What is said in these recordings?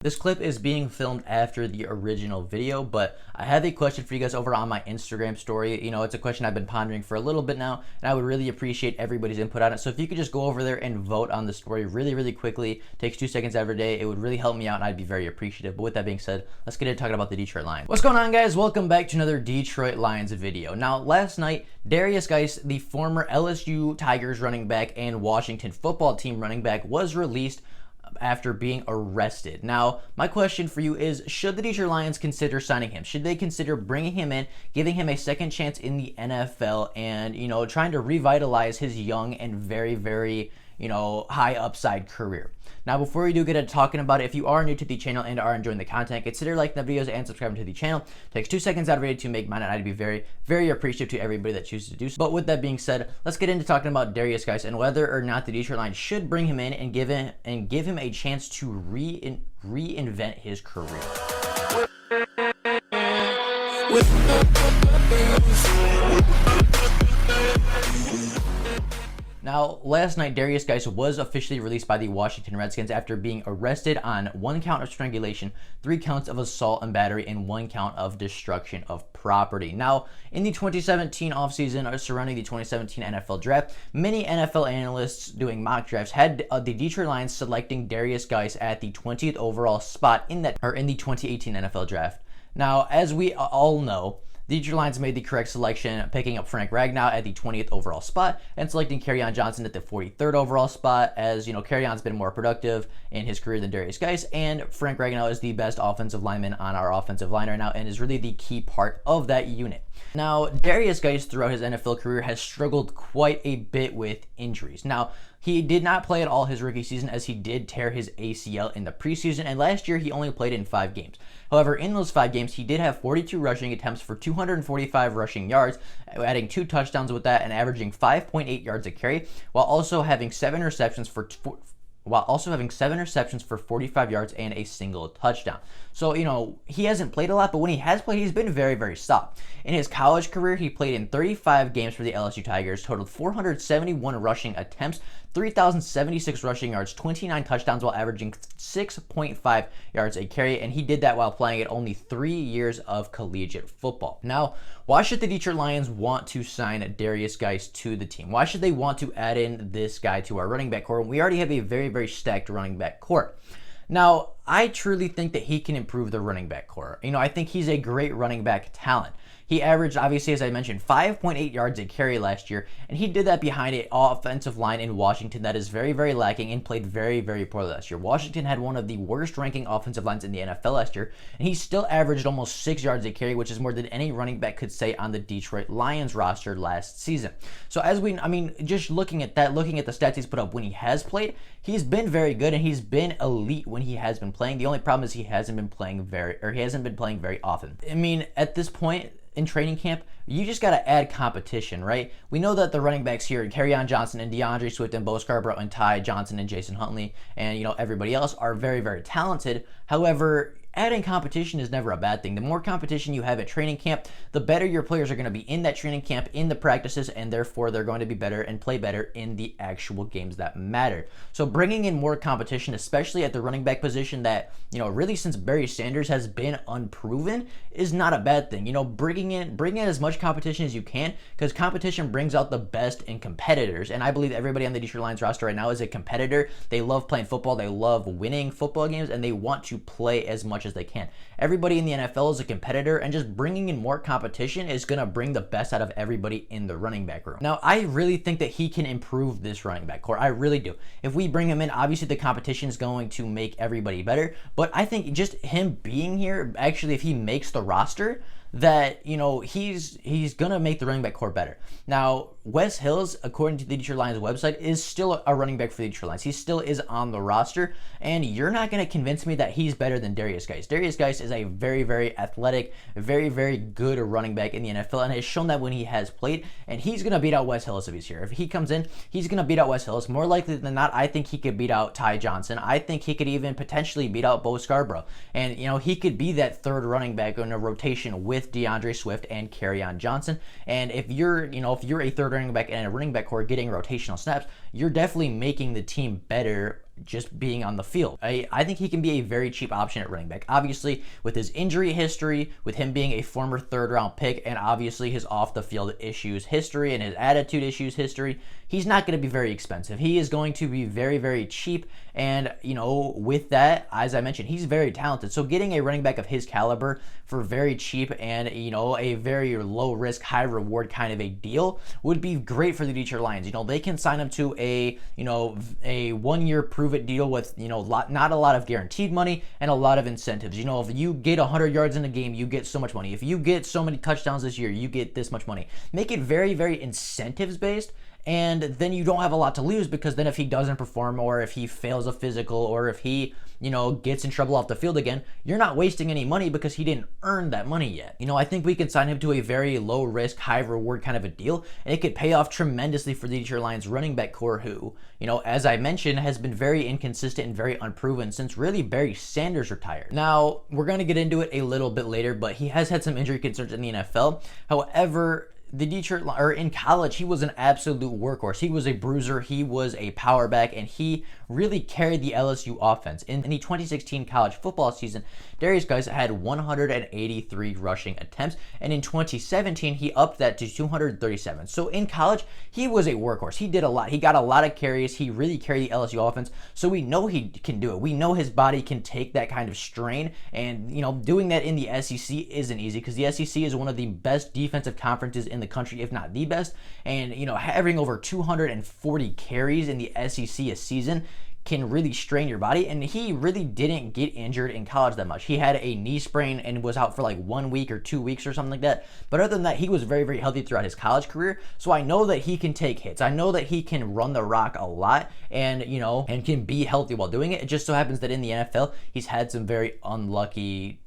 This clip is being filmed after the original video, but I have a question for you guys over on my Instagram story. It's a question I've been pondering for a little bit now, and I would really appreciate everybody's input on it. So if you could just go over there and vote on the story really quickly, takes 2 seconds every day, it would really help me out and I'd be very appreciative. But with that being said, let's get into talking about the Detroit Lions. What's going on, guys? Welcome back to another Detroit Lions video. Now, last night, Derrius, Guice, the former LSU Tigers running back and Washington football team running back, was released after being arrested. Now, my question for you is, should the Detroit Lions consider signing him? Should they consider bringing him in, giving him a second chance in the NFL, and, trying to revitalize his young and very, high upside career? Now, before we do get into talking about it, if you are new to the channel and are enjoying the content, consider liking the videos and subscribing to the channel. It takes 2 seconds out of it to make mine, and I'd be very appreciative to everybody that chooses to do so. But with that being said, let's get into talking about Derrius, guys, and whether or not the Detroit Lions should bring him in and give him a chance to reinvent his career. Now, last night, Derrius, Guice, was officially released by the Washington Redskins after being arrested on 1 count of strangulation, 3 counts of assault and battery, and 1 count of destruction of property. Now, in the 2017 offseason surrounding the 2017 NFL draft, many NFL analysts doing mock drafts had the Detroit Lions selecting Derrius, Guice at the 20th overall spot in the 2018 NFL draft. Now, as we all know, the Detroit Lions made the correct selection, picking up Frank Ragnow at the 20th overall spot and selecting Kerryon Johnson at the 43rd overall spot, as Kerryon's been more productive in his career than Derrius, Guice, and Frank Ragnow is the best offensive lineman on our offensive line right now and is really the key part of that unit. Now, Derrius, Guice, throughout his NFL career has struggled quite a bit with injuries. Now, he did not play at all his rookie season, as he did tear his ACL in the preseason, and last year he only played in 5 games. However, in those 5 games, he did have 42 rushing attempts for 245 rushing yards, adding 2 touchdowns with that and averaging 5.8 yards a carry, while also having 7 receptions for 45 yards and a single touchdown. So, he hasn't played a lot, but when he has played, he's been very solid. In his college career, he played in 35 games for the LSU Tigers, totaled 471 rushing attempts, 3,076 rushing yards, 29 touchdowns, while averaging 6.5 yards a carry, and he did that while playing at only 3 years of collegiate football. Now, why should the Detroit Lions want to sign Derrius, Guice, to the team? Why should they want to add in this guy to our running back core when we already have a very stacked running back core? Now, I truly think that he can improve the running back core. I think he's a great running back talent. He averaged, obviously, as I mentioned, 5.8 yards a carry last year, and he did that behind an offensive line in Washington that is very lacking and played very poorly last year. Washington had one of the worst ranking offensive lines in the NFL last year, and he still averaged almost 6 yards a carry, which is more than any running back could say on the Detroit Lions roster last season. So just looking at that, looking at the stats he's put up when he has played, he's been very good and he's been elite when he has been playing. The only problem is he hasn't been playing very often. At this point in training camp, you just got to add competition, right? We know that the running backs here, Kerryon Johnson and DeAndre Swift and Bo Scarborough and Ty Johnson and Jason Huntley and everybody else are very talented. However, adding competition is never a bad thing. The more competition you have at training camp, the better your players are going to be in that training camp, in the practices, and therefore they're going to be better and play better in the actual games that matter. So bringing in more competition, especially at the running back position that, really since Barry Sanders has been unproven, is not a bad thing. Bringing in as much competition as you can, because competition brings out the best in competitors. And I believe everybody on the Detroit Lions roster right now is a competitor. They love playing football. They love winning football games, and they want to play as much as they can. Everybody in the NFL is a competitor, and just bringing in more competition is going to bring the best out of everybody in the running back room. Now, I really think that he can improve this running back core. I really do. If we bring him in, obviously the competition is going to make everybody better, but I think just him being here, actually, if he makes the roster, that he's gonna make the running back core better. Now, Wes Hills, according to the Detroit Lions website, is still a running back for the Detroit Lions. He still is on the roster, and you're not gonna convince me that he's better than Derrius, Guice. Derrius, Guice is a very athletic, very good running back in the NFL, and has shown that when he has played, and he's gonna beat out Wes Hills if he's here. If he comes in, he's gonna beat out Wes Hills. More likely than not, I think he could beat out Ty Johnson. I think he could even potentially beat out Bo Scarborough, and he could be that third running back in a rotation with DeAndre Swift and Kerryon Johnson. And if you're a third running back and a running back core getting rotational snaps, you're definitely making the team better just being on the field. I think he can be a very cheap option at running back. Obviously, with his injury history, with him being a former third-round pick, and obviously his off-the-field issues history and his attitude issues history, he's not going to be very expensive. He is going to be very, very cheap. And, with that, as I mentioned, he's very talented. So getting a running back of his caliber for very cheap and, a very low risk, high reward kind of a deal would be great for the Detroit Lions. They can sign him to a 1 year prove it deal with, not a lot of guaranteed money and a lot of incentives. If you get 100 yards in a game, you get so much money. If you get so many touchdowns this year, you get this much money. Make it very, very incentives based. And then you don't have a lot to lose, because then if he doesn't perform, or if he fails a physical, or if he, gets in trouble off the field again, you're not wasting any money because he didn't earn that money yet. I think we can sign him to a very low risk, high reward kind of a deal, and it could pay off tremendously for the Detroit Lions running back core, who, as I mentioned, has been very inconsistent and very unproven since really Barry Sanders retired. Now, we're going to get into it a little bit later, but he has had some injury concerns in the NFL. However, in college, he was an absolute workhorse. He was a bruiser, he was a power back, and he really carried the LSU offense. In the 2016 college football season, Derrius Guice had 183 rushing attempts, and in 2017, he upped that to 237. So in college, he was a workhorse. He did a lot. He got a lot of carries. He really carried the LSU offense, so we know he can do it. We know his body can take that kind of strain, and doing that in the SEC isn't easy, because the SEC is one of the best defensive conferences in the country, if not the best, and having over 240 carries in the SEC a season can really strain your body. And he really didn't get injured in college that much. He had a knee sprain and was out for like 1 week or 2 weeks or something like that. But other than that, he was very, very healthy throughout his college career. So I know that he can take hits. I know that he can run the rock a lot, and and can be healthy while doing it. It just so happens that in the NFL, he's had some very unlucky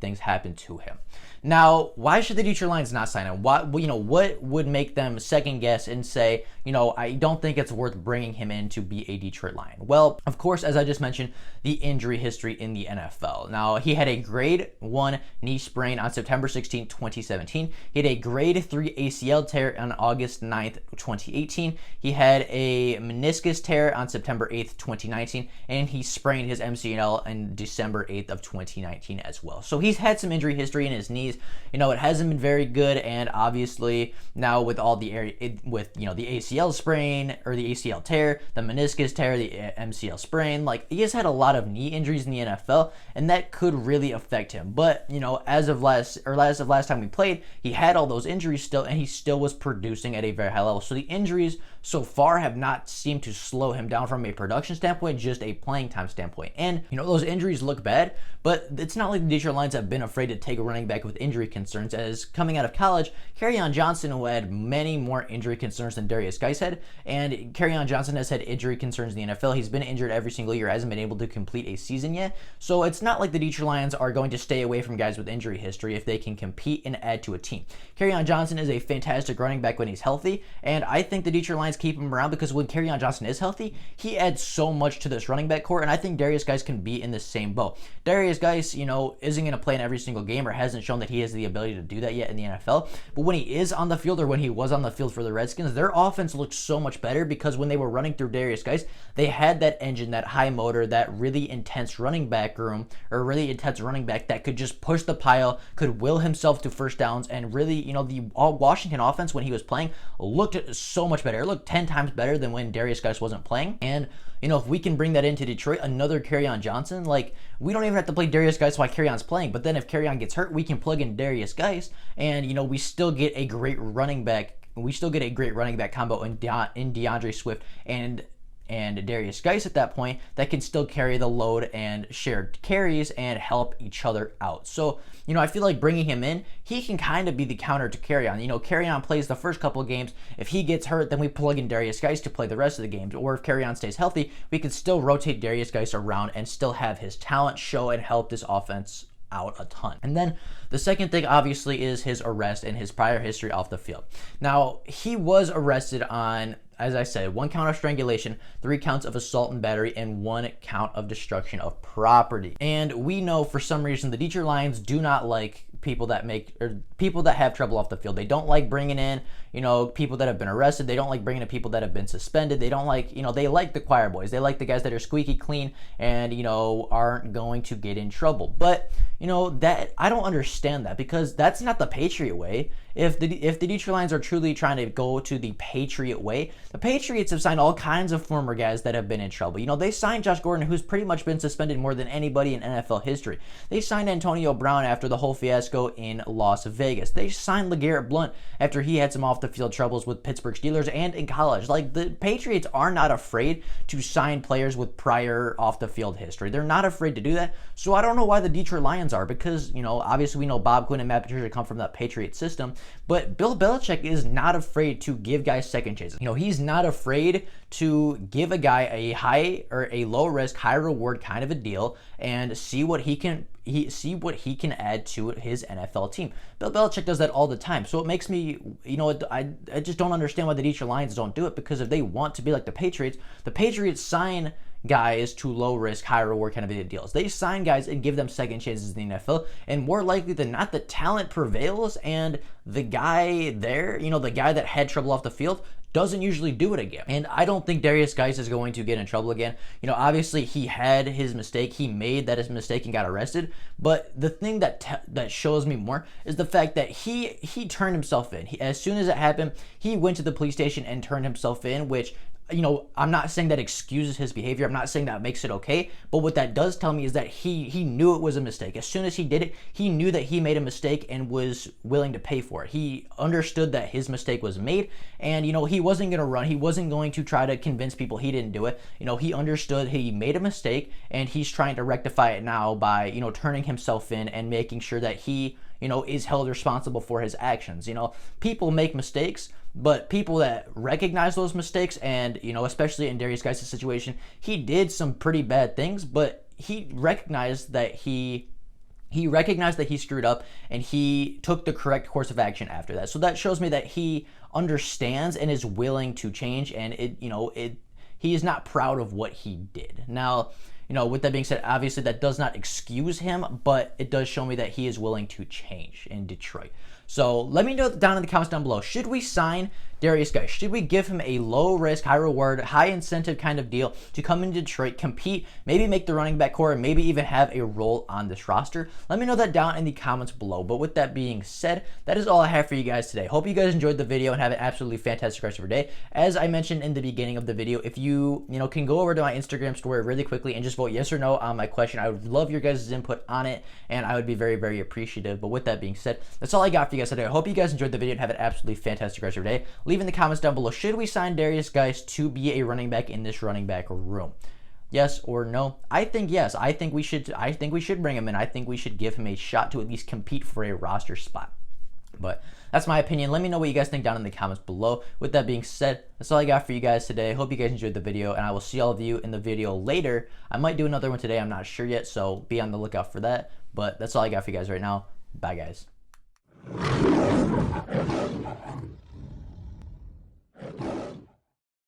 things happen to him. Now, why should the Detroit Lions not sign him? What would make them second guess and say, I don't think it's worth bringing him in to be a Detroit Lion? Well, of course, as I just mentioned, the injury history in the NFL. Now, he had a grade 1 knee sprain on September 16, 2017. He had a grade 3 ACL tear on August 9th, 2018. He had a meniscus tear on September 8th, 2019, and he sprained his MCL on December 8th of 2019 as well. So he's had some injury history in his knees. It hasn't been very good, and obviously now with all the the ACL sprain, or the ACL tear, the meniscus tear, the MCL sprain, he has had a lot of knee injuries in the NFL, and that could really affect him. But as of last time we played, he had all those injuries still, and he still was producing at a very high level. So the injuries so far have not seemed to slow him down from a production standpoint, just a playing time standpoint. And those injuries look bad, but it's not like the Detroit Lions have been afraid to take a running back with injury concerns, as coming out of college, Kerryon Johnson, who had many more injury concerns than Derrius Guice had, and Kerryon Johnson has had injury concerns in the NFL. He's been injured every single year, hasn't been able to complete a season yet. So it's not like the Detroit Lions are going to stay away from guys with injury history if they can compete and add to a team. Kerryon Johnson is a fantastic running back when he's healthy, and I think the Detroit Lions keep him around because when Kerryon Johnson is healthy, he adds so much to this running back core, and I think Derrius Guice can be in the same boat. Derrius Guice, isn't going to play in every single game, or hasn't shown that he has the ability to do that yet in the NFL, but when he is on the field, or when he was on the field for the Redskins, their offense looked so much better, because when they were running through Derrius Guice, they had that engine, that high motor, that really intense running back room, or really intense running back that could just push the pile, could will himself to first downs, and really, the Washington offense when he was playing looked so much better. It looked 10 times better than when Derrius Guice wasn't playing. And if we can bring that into Detroit, another Kerryon Johnson, we don't even have to play Derrius Guice while Kerryon's playing, but then if Kerryon gets hurt, we can plug in Derrius Guice, and we still get a great running back. We still get a great running back combo in DeAndre Swift and Derrius Guice at that point, that can still carry the load and share carries and help each other out. So, I feel like bringing him in, he can kind of be the counter to Kerryon. Kerryon plays the first couple of games. If he gets hurt, then we plug in Derrius Guice to play the rest of the games. Or if Kerryon stays healthy, we can still rotate Derrius Guice around and still have his talent show and help this offense out a ton. And then the second thing, obviously, is his arrest and his prior history off the field. Now, he was arrested on, as I said, 1 count of strangulation, 3 counts of assault and battery, and 1 count of destruction of property. And we know for some reason the Detroit Lions do not like people that have trouble off the field. They don't like bringing in, people that have been arrested. They don't like bringing in people that have been suspended. They don't like, they like the choir boys. They like the guys that are squeaky clean and, aren't going to get in trouble. But, that I don't understand that, because that's not the Patriot way. If the Detroit Lions are truly trying to go to the Patriot way, the Patriots have signed all kinds of former guys that have been in trouble. They signed Josh Gordon, who's pretty much been suspended more than anybody in NFL history. They signed Antonio Brown after the whole fiasco in Las Vegas. They signed LeGarrette Blount after he had some off-the-field troubles with Pittsburgh Steelers and in college. Like, the Patriots are not afraid to sign players with prior off-the-field history. They're not afraid to do that. So I don't know why the Detroit Lions are, because, obviously we know Bob Quinn and Matt Patricia come from that Patriot system. But Bill Belichick is not afraid to give guys second chances. He's not afraid to give a guy a low risk, high reward kind of a deal and see what he can add to his NFL team. Bill Belichick does that all the time. So it makes me, I just don't understand why the Detroit Lions don't do it, because if they want to be like the Patriots sign guys to low risk, high reward kind of deals. They sign guys and give them second chances in the NFL, and more likely than not, the talent prevails, and the guy there, the guy that had trouble off the field, doesn't usually do it again. And I don't think Derrius Guice is going to get in trouble again. Obviously he had his mistake. He made that his mistake and got arrested. But the thing that shows me more is the fact that he turned himself in. As soon as it happened, he went to the police station and turned himself in, which, I'm not saying that excuses his behavior. I'm not saying that makes it okay. But what that does tell me is that he knew it was a mistake. As soon as he did it, he knew that he made a mistake and was willing to pay for it. He understood that his mistake was made, and, he wasn't going to run. He wasn't going to try to convince people he didn't do it. He understood he made a mistake, and he's trying to rectify it now by, turning himself in and making sure that he, is held responsible for his actions. People make mistakes, but people that recognize those mistakes, and, especially in Derrius Guice's situation, he did some pretty bad things, but he recognized that he screwed up, and he took the correct course of action after that. So that shows me that he understands and is willing to change, and he is not proud of what he did. Now, with that being said, obviously that does not excuse him, but it does show me that he is willing to change in Detroit. So let me know down in the comments down below, should we sign Derrius Guice? Should we give him a low risk, high reward, high incentive kind of deal to come into Detroit, compete, maybe make the running back core, and maybe even have a role on this roster? Let me know that down in the comments below. But with that being said, that is all I have for you guys today. Hope you guys enjoyed the video and have an absolutely fantastic rest of your day. As I mentioned in the beginning of the video, if you can go over to my Instagram story really quickly and just vote yes or no on my question. I would love your guys' input on it, and I would be very, very appreciative. But with that being said, that's all I got for you guys today. I hope you guys enjoyed the video and have an absolutely fantastic rest of your day. Leave in the comments down below, should we sign Derrius Guice to be a running back in this running back room? Yes or no? I think yes. I think we should bring him in. I think we should give him a shot to at least compete for a roster spot. But that's my opinion. Let me know what you guys think down in the comments below. With that being said, that's all I got for you guys today. Hope you guys enjoyed the video, and I will see all of you in the video later. I might do another one today. I'm not sure yet, so be on the lookout for that. But that's all I got for you guys right now. Bye, guys.